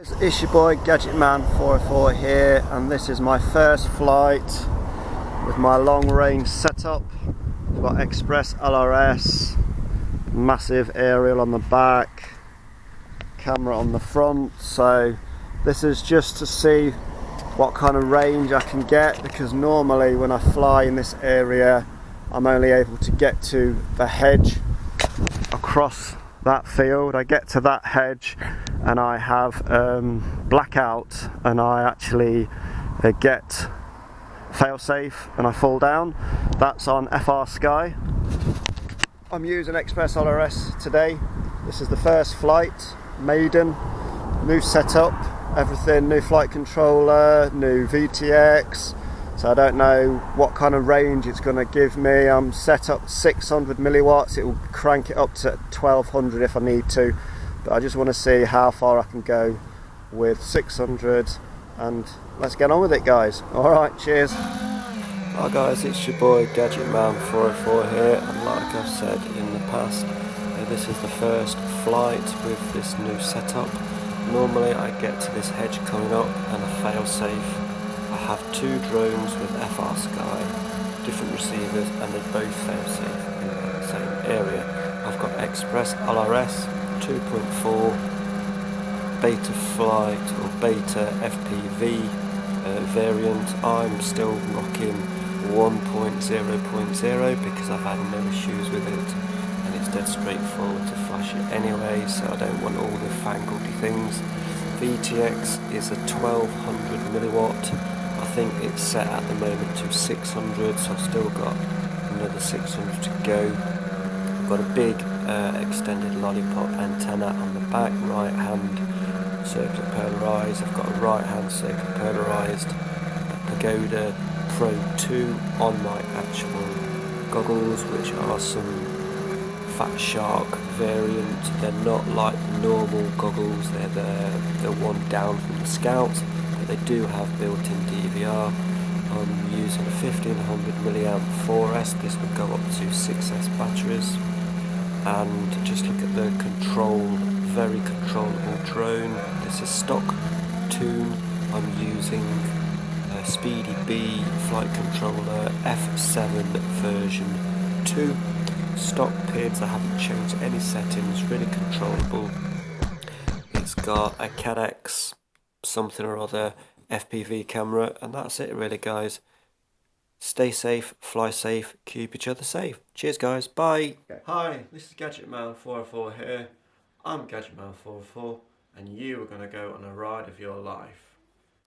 It's your boy Gadget Man 404 here, and this is my first flight with my long range setup. We've got Express LRS, massive aerial on the back, camera on the front. So this is just to see what kind of range I can get, because normally when I fly in this area I'm only able to get to the hedge across that field. I get to that hedge and I have blackout, and I actually get Failsafe and I fall down. That's on FR Sky. I'm using Express LRS today. This is the first flight, maiden, new setup, everything, new flight controller, new VTX. So I don't know what kind of range it's going to give me. I'm set up 600 milliwatts. It will crank it up to 1200 if I need to, but I just want to see how far I can go with 600, and let's get on with it, guys. Alright, cheers. Hi guys, it's your boy Gadget Man 404 here, and like I've said in the past, this is the first flight with this new setup. Normally I get to this hedge coming up and a fail-safe. I have two drones with FR Sky, different receivers, and they both fail-safe in the same area. I've got Express LRS 2.4 beta flight or beta FPV variant. I'm still rocking 1.0.0 because I've had no issues with it, and it's dead straightforward to flash it anyway, so I don't want all the fangledy things. VTX is a 1200 milliwatt. I think it's set at the moment to 600, so I've still got another 600 to go. I've got a big extended lollipop antenna on the back, right hand circular polarised. I've got a right hand circular polarised Pagoda Pro 2 on my actual goggles, which are some Fat Shark variant. They're not like the normal goggles, they're the one down from the Scout, but they do have built-in DVR. I'm using a 1500 milliamp 4S. This would go up to 6S batteries. And just look at the control, very controllable drone. This is stock tune. I'm using a Speedy B flight controller F7 version 2. Stock PIDs, I haven't changed any settings, really controllable. It's got a CADX something or other FPV camera, and that's it really, guys. Stay safe, fly safe, keep each other safe. Cheers guys, bye. Okay. Hi, this is Gadget Man 404 here. I'm Gadget Man 404, and you are going to go on a ride of your life.